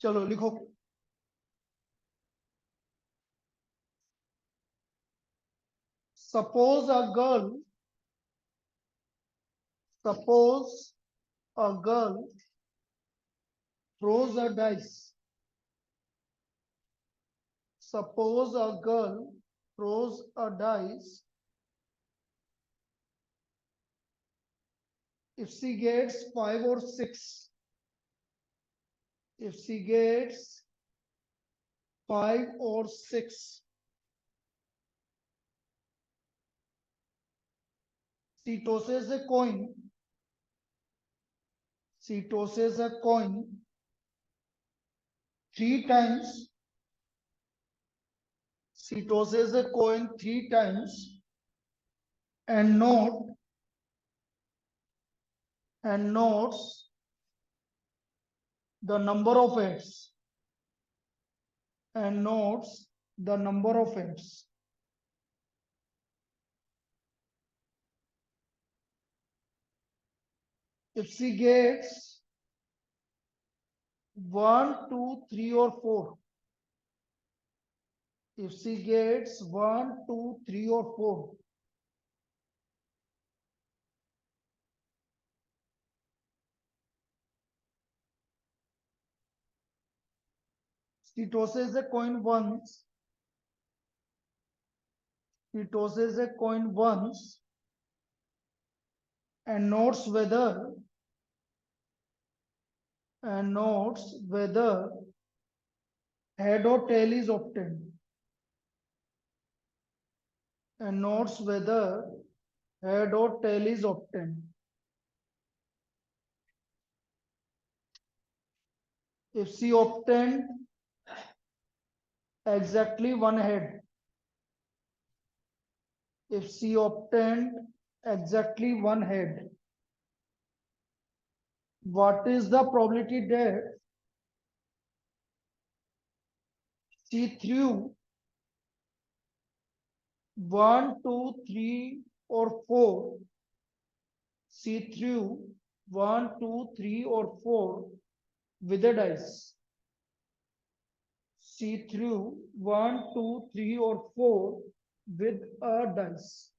चलो लिखो। Suppose a girl throws a dice. Suppose a girl throws a dice. If she gets 5 or 6, if she gets 5 or 6, she tosses a coin. She tosses a coin 3 times. She tosses a coin 3 times and notes the number of heads. And notes the number of heads. If she gets 1, 2, 3, or 4, if she gets 1, 2, 3, or 4, she tosses a coin once. She tosses a coin once and notes whether head or tail is obtained. And notes whether head or tail is obtained. If she obtained exactly one head, if she obtained exactly one head, what is the probability that she threw 1, 2, 3, or 4? She threw 1, 2, 3, or 4 with a dice. She threw 1, 2, 3, or 4 with a dice.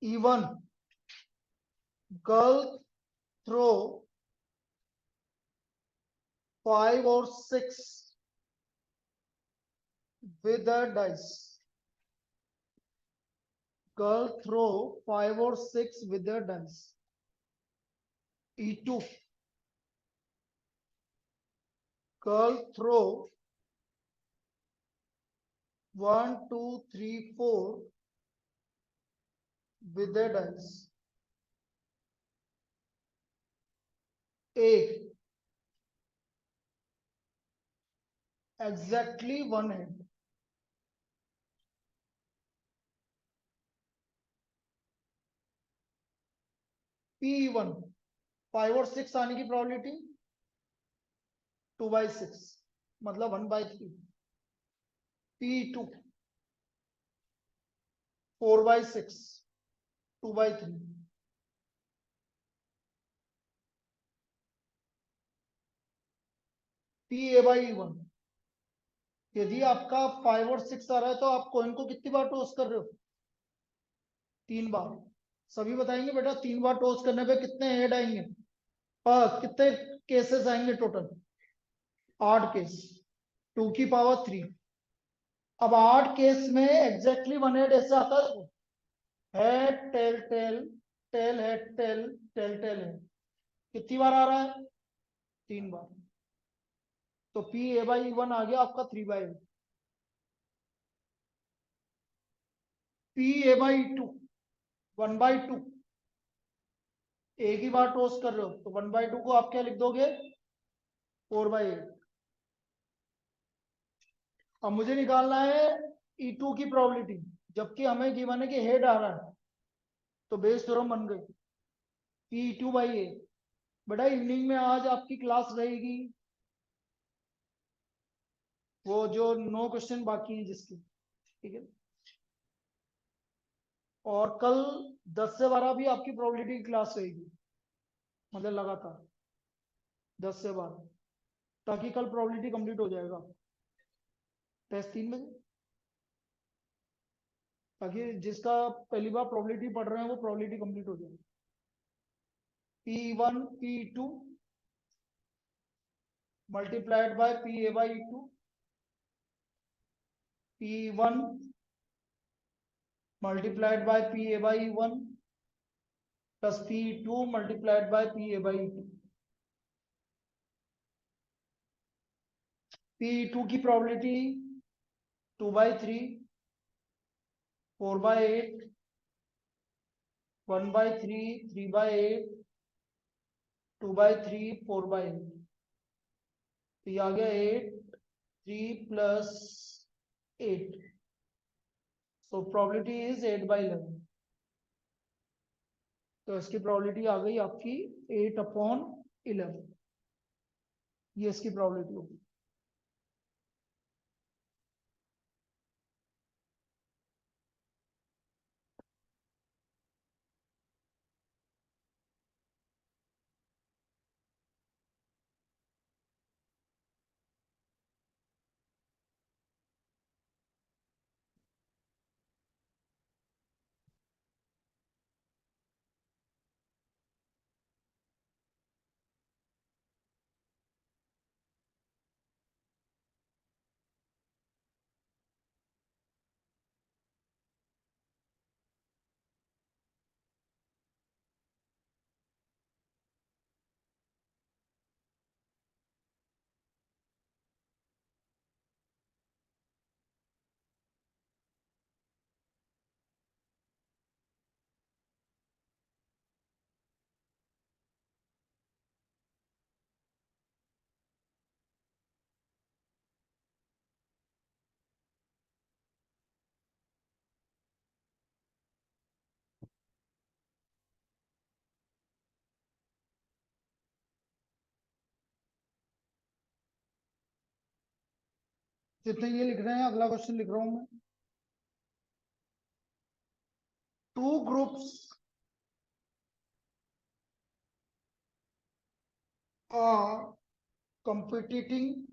Even girl throw 5 or 6 with a dice. Girl throw 5 or 6 with a dice. E2. Girl throw 1, 2, 3, 4 with a dice. A. Exactly one head. P1 5 और 6 आने की probability 2/6 मतलब 1/3. P2 4/6 2/3. PA/E1 यदि आपका 5 और 6 आ रहा है तो आप कॉइन को कितनी बार टॉस कर रहे हो? 3 बार. सभी बताएंगे बेटा 3 बार टॉस करने पे कितने हेड आएंगे? कितने केसेस आएंगे टोटल? 8 केस. 2 की पावर 3. अब 8 केस में एग्जैक्टली 1 हेड ऐसे आता है. Head tail tail tail head tail tail tail head. कितनी बार आ रहा है? 3 बार. तो PA/E1 आ गया आपका 3/8. PA/E2 1/2. एक ही बार टॉस कर रहे हो तो 1/2 को आप क्या लिख दोगे? 4/8. अब मुझे निकालना है E2 की प्रोबेबिलिटी, जबकि हमें गिवन है कि हेड आ रहा है. तो बेस थ्योरम बन गई. P2/A. बेटा इवनिंग में आज आपकी क्लास रहेगी वो जो 9 क्वेश्चन बाकी हैं जिसके, ठीक है। और कल 10 से 12 भी आपकी प्रोबेबिलिटी की क्लास रहेगी, मतलब लगातार 10 से 12, ताकि कल प्रोबेबिलिटी कंप्लीट हो जाएगा। टेस्ट 3 बजे, ताकि जिसका पहली बार प्रोबेबिलिटी पढ़ रहे हैं वो प्रोबेबिलिटी कंप्लीट हो जाए। P1 P2 multiplied by PA/E2, P1 multiplied by PA/E1 plus P2 multiplied by PA/E2। P2 की प्रोबेबिलिटी 2/3, 4/8, 1/3, 3/8, 2/3, 4/8। तो ये आ गया 8, 3 प्लस 8, सो प्रोबेबिलिटी इज 8/11। तो इसकी प्रोबेबिलिटी आ गई आपकी 8/11, ये इसकी प्रोबेबिलिटी होगी। जितने ये लिख रहे हैं, अगला क्वेश्चन लिख रहा हूं मैं। Two groups are competing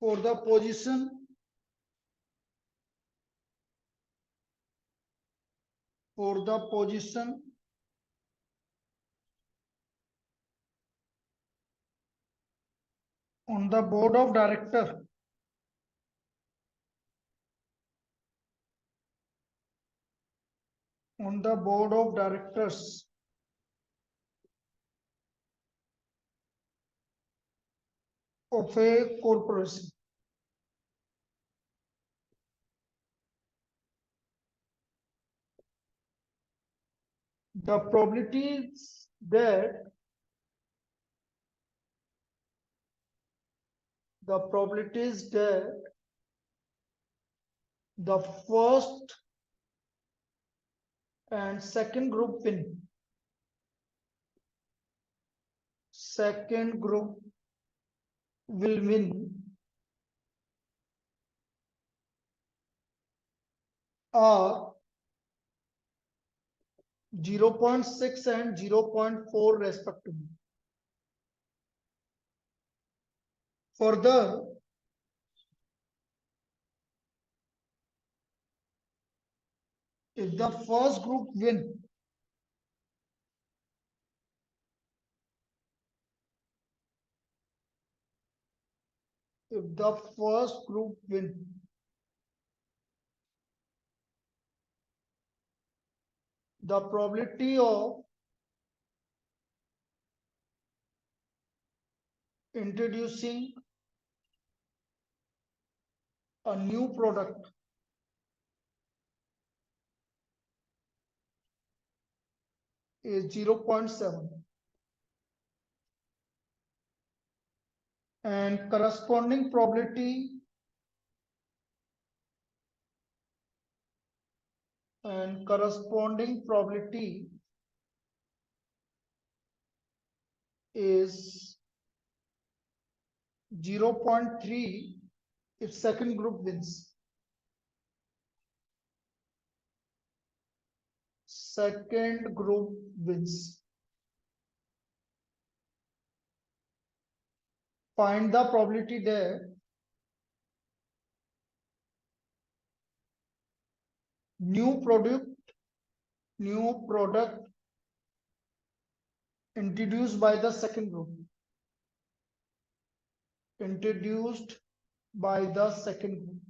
for the position on the board of director on the board of directors of a corporation. The probabilities that the probabilities that the first and second group will win are 0.6 and 0.4 respectively. Further, if the first group win, the probability of introducing a new product is 0.7, and corresponding probability is 0.3 if second group wins. Second group wins. Find the probability that new product introduced by the second group. Introduced by the second group.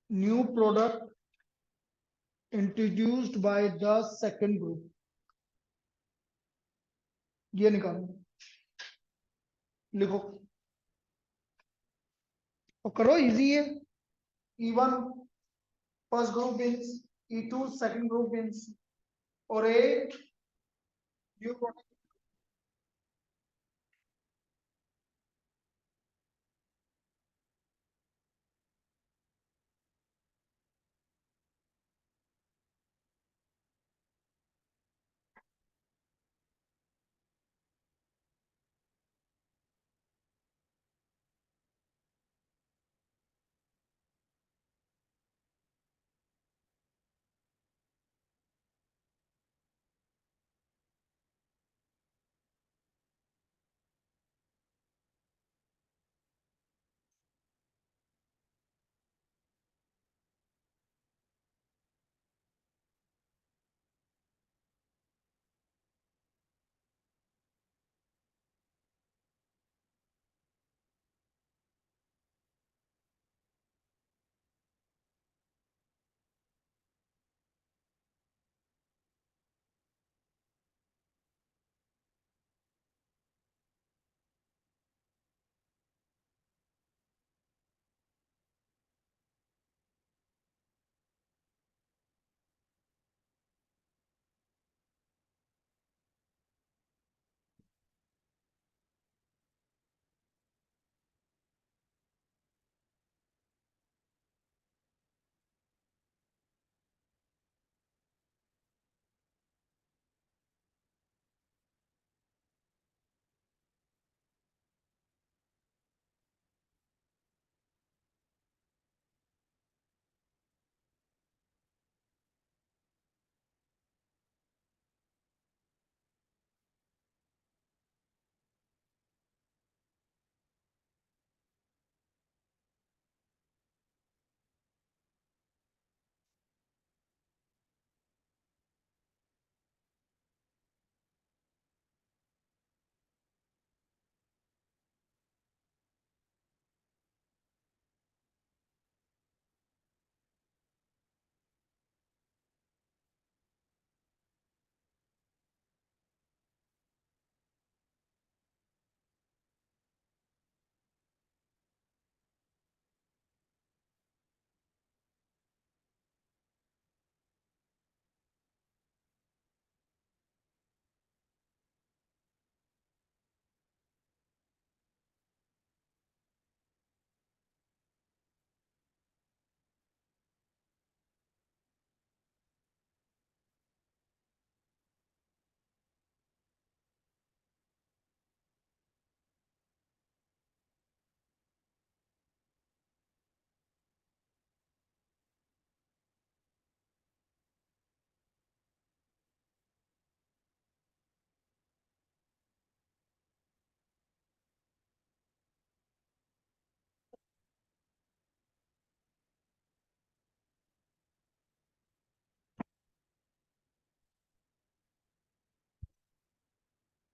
New product introduced by the second group. ये निकालो, लिखो और करो, easy है. E1 first group wins, E2 second group wins, और A new product.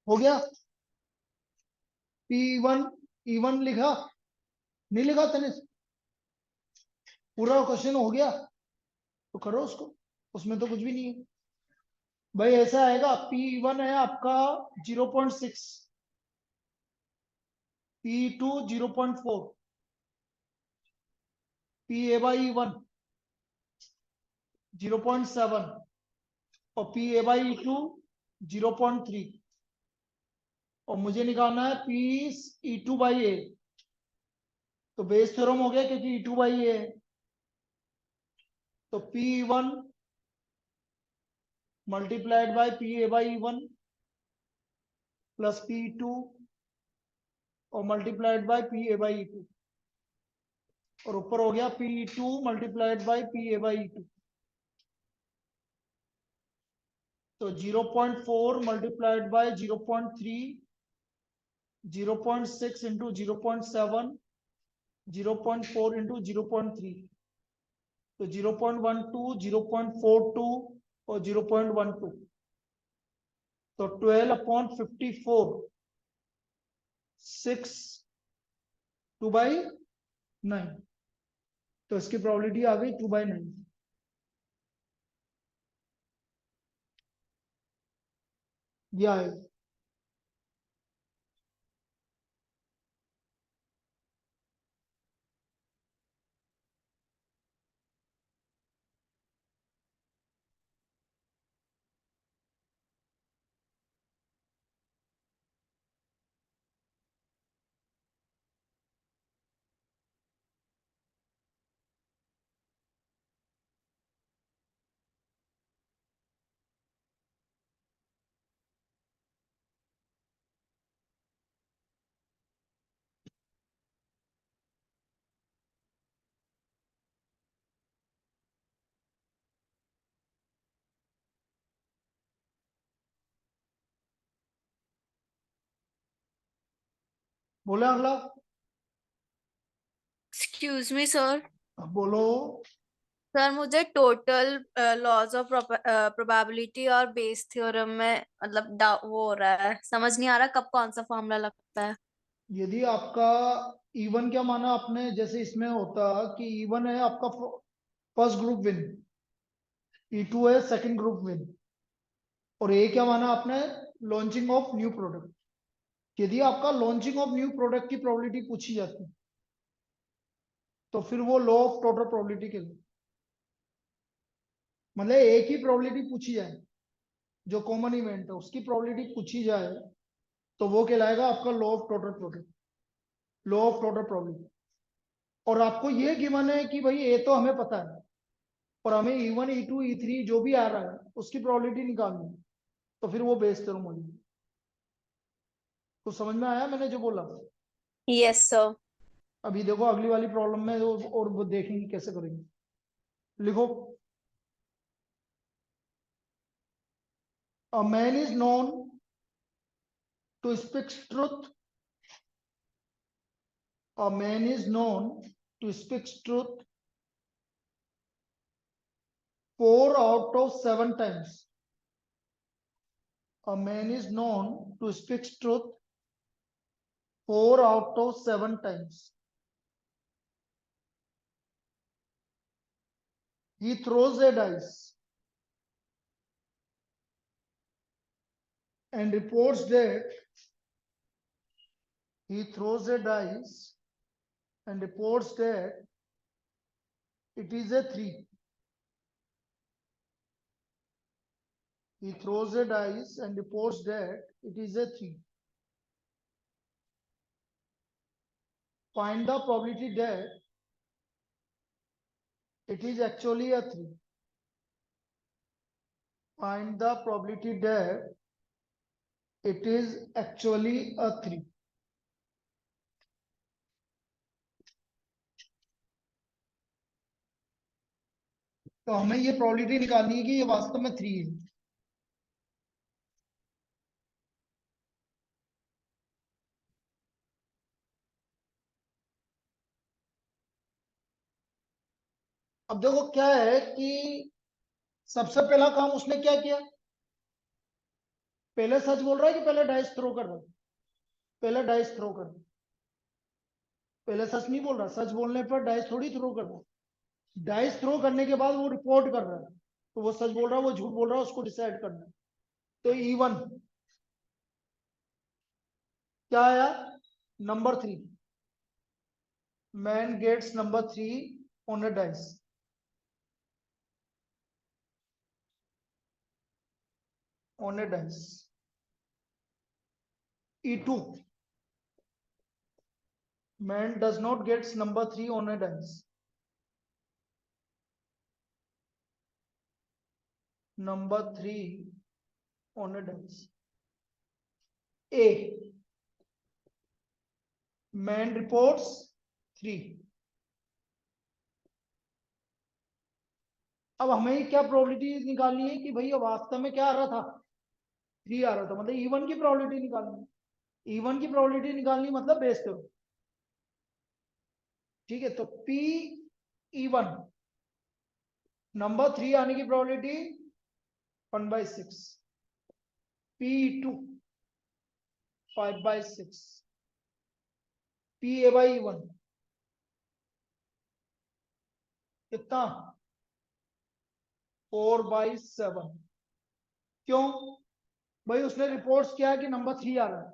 हो गया. P1 E1 लिखा, नहीं लिखा तनिष? पूरा क्वेश्चन हो गया तो करो उसको, उसमें तो कुछ भी नहीं है भाई. ऐसा आएगा, P1 है आपका 0.6, P2 0.4, PA/E1 0.7 और PA/E2 0.3, और मुझे निकालना है PE2/A. तो बेस थ्योरम हो गया क्योंकि E2/A है. तो P1 multiplied by P A by E1 plus P2 और multiplied by P A by E2 और ऊपर हो गया P2 multiplied by P A by E2। तो 0.4 मल्टीप्लाइड बाय 0.3, 0.6 इंटू 0.7, 0.4 इंटू 0.3, तो 0.12, 0.42 और 0.12, तो 12/54, 6 2/9, तो इसकी प्रोबेबिलिटी आ गई 2/9। यह है बोले अगला। Excuse me sir. बोलो। सर मुझे टोटल लॉज ऑफ प्रोबेबिलिटी और बेस थ्योरम में मतलब वो हो रहा है, समझ नहीं आ रहा कब कौन सा फॉर्मूला लगता है। यदि आपका E1 क्या माना आपने, जैसे इसमें होता कि E1 है आपका फर्स्ट ग्रुप विन, E2 है सेकंड ग्रुप विन, और ए क्या माना आपने, लॉन्चिंग ऑफ न्यू प्रोडक्ट। यदि आपका लॉन्चिंग ऑफ न्यू प्रोडक्ट की प्रोबेबिलिटी पूछी जाती है तो फिर वो लॉ ऑफ टोटल प्रोबेबिलिटी के लिए, मतलब एक ही प्रोबेबिलिटी पूछी जाए, जो कॉमन इवेंट है उसकी प्रोबेबिलिटी पूछी जाए तो वो कहलाएगा आपका law of total product, law of total probability. और आपको ये गिवन है कि भाई ए तो हमें पता है और हमें E1 E2 E3 जो भी आ रहा है उसकी प्रोबेबिलिटी निकालनी है, तो फिर वो बेस थ्योरम हो जाएगी। तो समझ में आया मैंने जो बोला। Yes sir. अभी देखो अगली वाली प्रॉब्लम में और वो देखेंगे कैसे करेंगे। लिखो। A man is known to speak truth. A man is known to speak truth 4 out of 7 times. A man is known to speak truth 4 out of 7 times. He throws a dice and reports that he throws a dice and reports that it is a 3. He throws a dice and reports that it is a 3. Find the probability that it is actually a 3. Find the probability that it is actually a 3. तो हमें ये probability निकालनी है कि ये वास्तव में 3 है। अब देखो क्या है कि सबसे पहला काम उसने क्या किया, पहले सच बोल रहा है कि पहले डाइस थ्रो कर रहा है, पहले डाइस थ्रो कर रहा है। पहले सच नहीं बोल रहा, सच बोलने पर डाइस थोड़ी थ्रो कर रहा है। डाइस थ्रो करने के बाद वो रिपोर्ट कर रहा है, तो वो सच बोल रहा है वो झूठ बोल रहा है, उसको डिसाइड करना है। तो E1 क्या आया, number 3। Man gets number 3 on a dice, on a dice. E2, man does not gets number 3 on a dice. number 3 on a dice. A, man reports 3. अब हमें क्या प्रोबेबिलिटी निकालनी है कि भैया वास्तव में क्या आ रहा था, 3 आ रहा था, मतलब E1 की प्रोबेबिलिटी निकालनी है। E1 की प्रोबेबिलिटी निकालनी मतलब बेस करो, ठीक है। तो P E1 नंबर 3 आने की प्रोबेबिलिटी 1/6, P2 5/6, PA/E1 कितना 4/7। क्यों भाई, उसने रिपोर्ट्स किया है कि नंबर 3 आ रहा है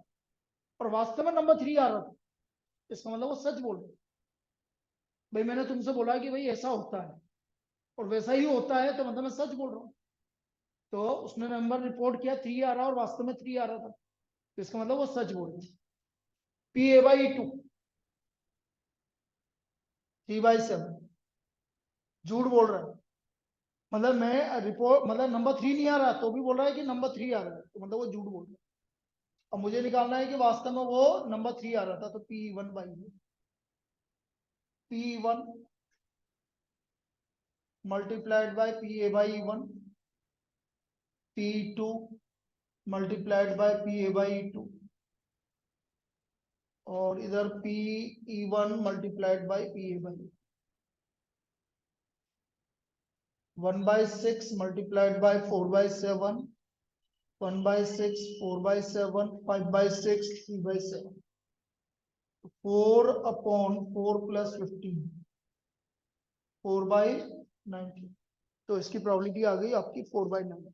और वास्तव में नंबर 3 आ रहा था, इसका मतलब वो सच बोल रहे। भाई मैंने तुमसे बोला कि भाई ऐसा होता है और वैसा ही होता है, तो मतलब मैं सच बोल रहा हूँ। तो उसने नंबर रिपोर्ट किया 3 आ रहा और वास्तव में 3 आ रहा था, तो इसका मतलब वो सच बोल रहे। PA/E2 3/7 झूठ बोल रहा है। मतलब मैं रिपोर्ट, मतलब नंबर 3 नहीं आ रहा तो भी बोल रहा है कि नंबर 3 आ रहा है, तो मतलब वो झूठ बोल रहा है। अब मुझे निकालना है कि वास्तव में वो नंबर 3 आ रहा था, तो P1 multiplied by PA/E1, P2 multiplied by PA/E2 और इधर PE1 multiplied by PA/E1। 1/6 multiplied by 4/7, 1/6, 4/7, 5/6, 3/7, 4/4 plus 15, 4/19। तो इसकी प्रोबेबिलिटी आ गई आपकी 4/9।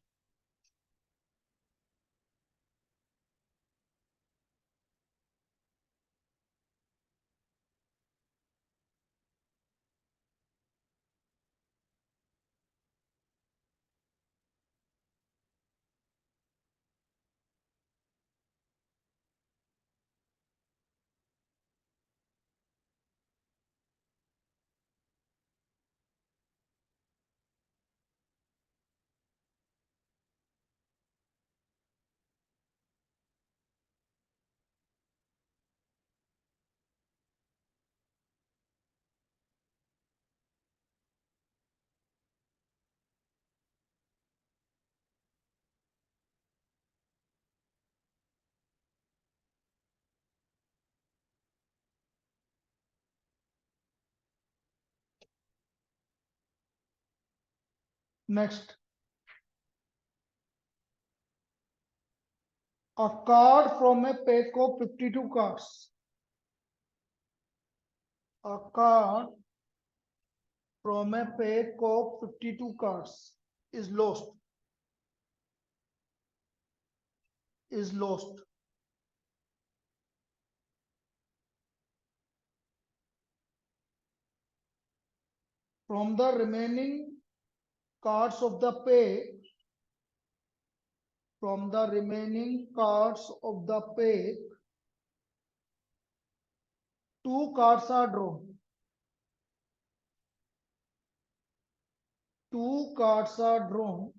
Next, a card from a pack of 52 cards. A card from a pack of 52 cards is lost. Is lost. From the remaining cards of the pack, from the remaining cards of the pack, 2 cards are drawn. 2 cards are drawn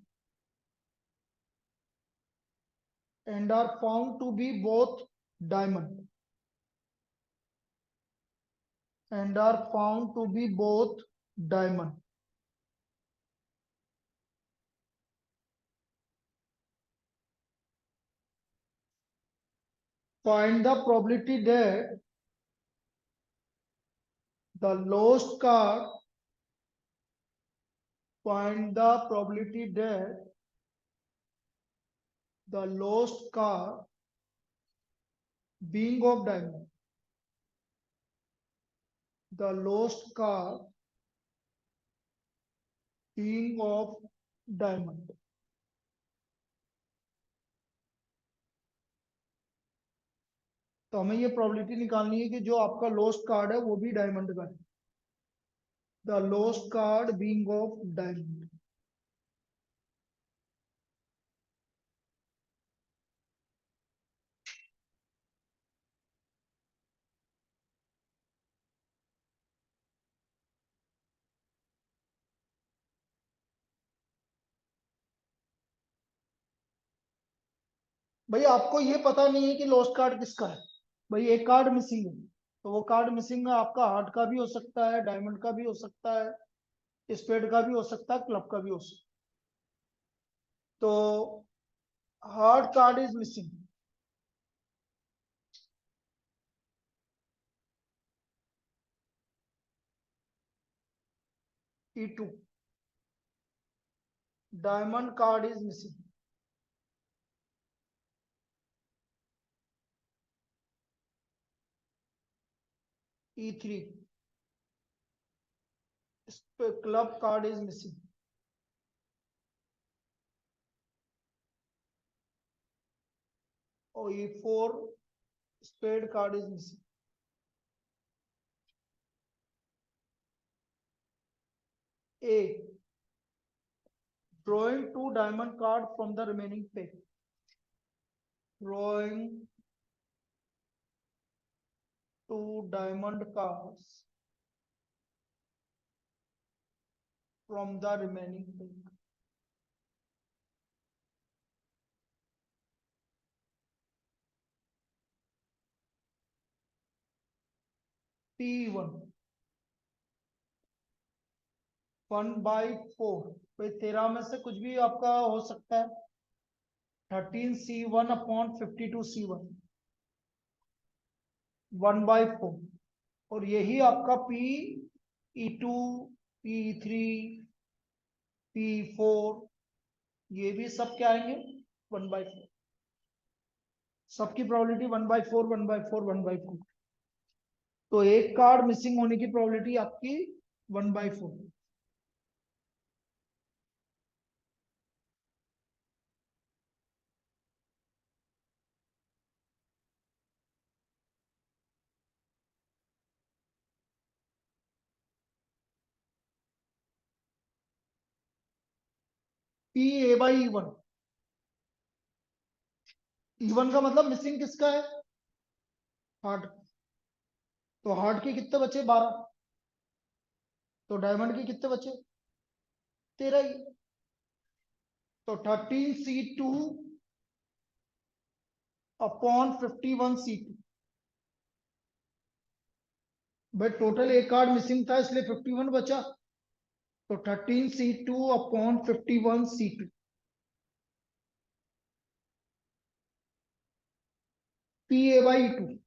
and are found to be both diamond. And are found to be both diamond. Find the probability that the lost card, find the probability that the lost card being of diamond, the lost card being of diamond. तो हमें ये probability निकालनी है कि जो आपका lost card है वो भी डायमंड का है, the lost card being of diamond. भाई आपको ये पता नहीं है कि लॉस्ट कार्ड किसका है। भाई एक कार्ड मिसिंग है, तो वो कार्ड मिसिंग है आपका हार्ट का भी हो सकता है, डायमंड का भी हो सकता है, स्पेड का भी हो सकता है, क्लब का भी हो सकता है। तो heart card is missing. E2, diamond card is missing. E3, club card is missing. और E4, spade card is missing. A, drawing 2 diamond card from the remaining pack, drawing 2 diamond cards from the remaining pack. P1, 1/4। भाई 13 में से कुछ भी आपका हो सकता है। 13C1/52C1, 1/4। और यही आपका P E2, P3, P4, ये भी सब क्या आएंगे 1/4। सबकी प्रोबेबिलिटी 1/4, 1/4, 1/4। तो एक कार्ड मिसिंग होने की प्रोबेबिलिटी आपकी 1/4। PA/E1, E1 का मतलब मिसिंग किसका है, हार्ट। तो हार्ट के कितने बचे 12, तो डायमंड के कितने बचे 13 ही। तो 13C2/51C2। भाई टोटल एक कार्ड मिसिंग था इसलिए 51 बचा। तो 13C2/51C2, PA/E2,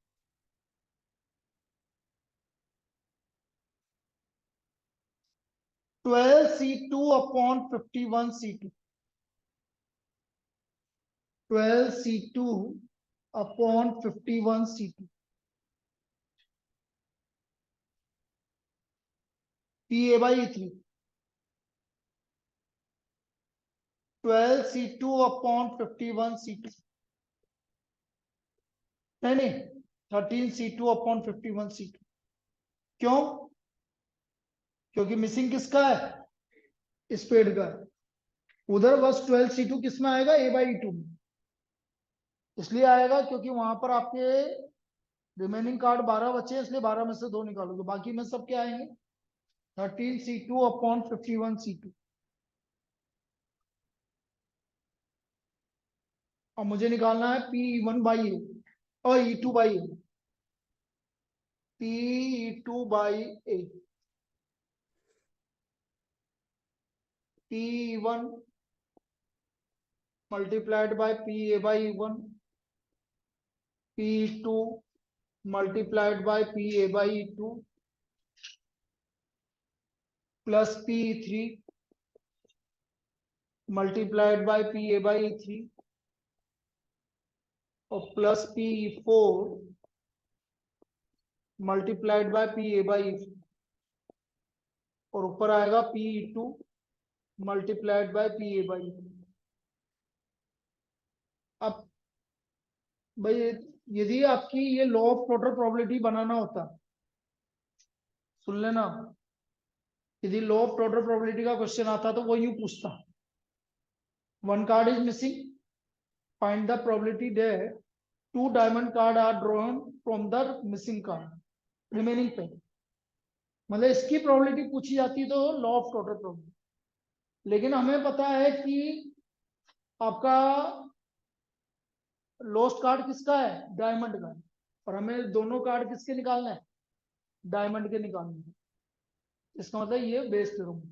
12C2/51C2, 12C2/51C2, PA/E3, 12C2/51C2। नहीं, 13C2/51C2। क्यों? क्योंकि मिसिंग किसका है, स्पेड का है। उधर बस 12C2 किस में आएगा, A/E2 में। इसलिए आएगा क्योंकि वहां पर आपके रिमेनिंग कार्ड 12 बचे, इसलिए 12 में से 2 निकालोगे, बाकी में सब क्या आएंगे 13C2/51C2। और मुझे निकालना है P1/A और E2/A। P2/A, P1 multiplied by PA/E1, P2 multiplied by PA/E2 plus P3 multiplied by PA/E3 और plus P4 multiplied by PA/E4 और ऊपर आएगा PE2 मल्टीप्लाइड बाय PA/E2। अब भाई यदि आपकी ये लॉ ऑफ टोटल प्रोबेबिलिटी बनाना होता, सुन लेना, यदि लॉ ऑफ टोटल प्रोबेबिलिटी का क्वेश्चन आता तो वो यूं पूछता, one card is missing, find the probability that 2 diamond card are drawn from the missing card remaining पे। मतलब इसकी प्रोबेबिलिटी पूछी जाती तो लॉ ऑफ टोटल प्रोबेबिलिटी। लेकिन हमें पता है कि आपका लोस्ट कार्ड किसका है? डायमंड का है। और हमें दोनों कार्ड किसके निकालना है? डायमंड के निकालने हैं। इसका मतलब ये बेस थ्योरम है।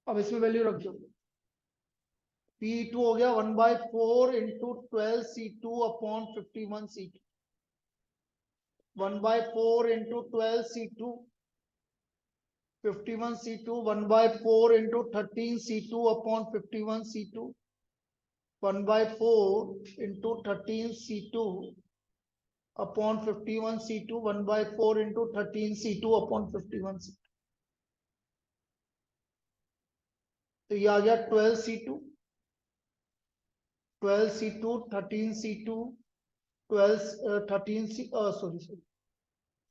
अब इसमें वैल्यू रख दो। P2 हो गया 1/4 into 12C2 upon 51C2। 1/4 into 12C2 51C2 1/4 into 13C2 upon 51C2 1/4 into 13C2 upon 51C2 1/4 into 13C2 upon 51C2। तो ये आ गया 12C2 12C2 13C2 12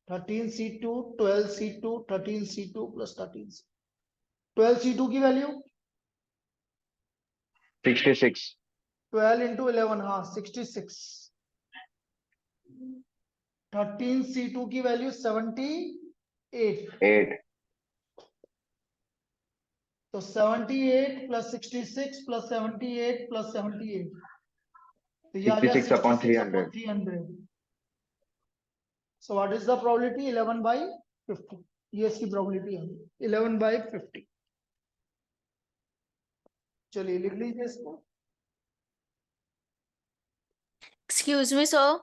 13C2 12C2 13C2 plus 13C। 12C2 की वैल्यू 66। 12 इंटू 11, हाँ 66। 13C2 की value 78। 8। तो 78 plus 66 plus 78 plus 78, तो ये आ गया 66 upon 66 300। Upon 300। So what is the probability? 11/50। ये इसकी प्रोबेबिलिटी है 11/50। चलिए लिख लीजिए इसको। Excuse me sir.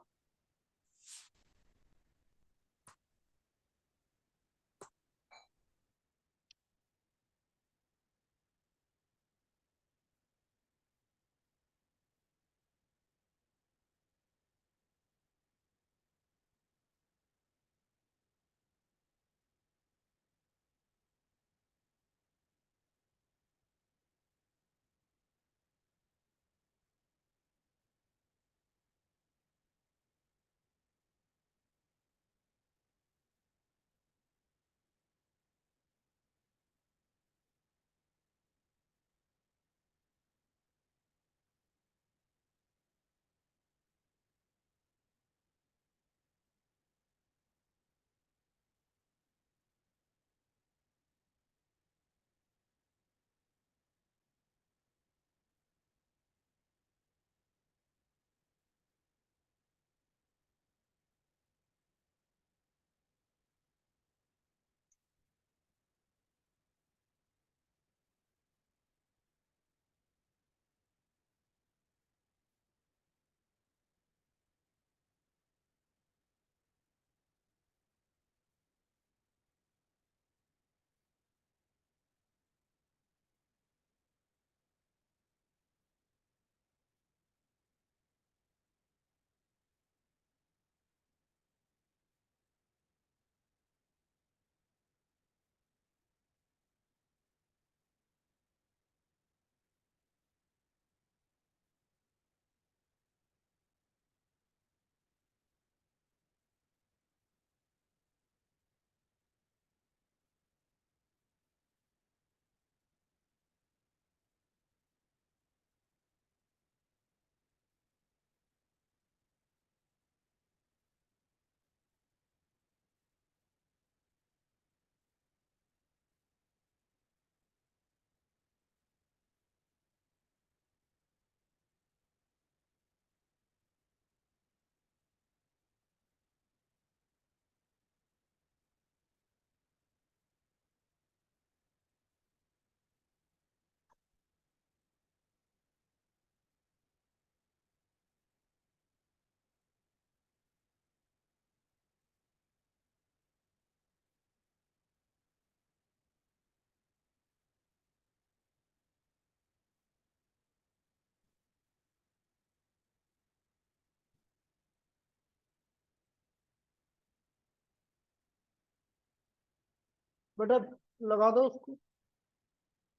बेटा लगा दो उसको।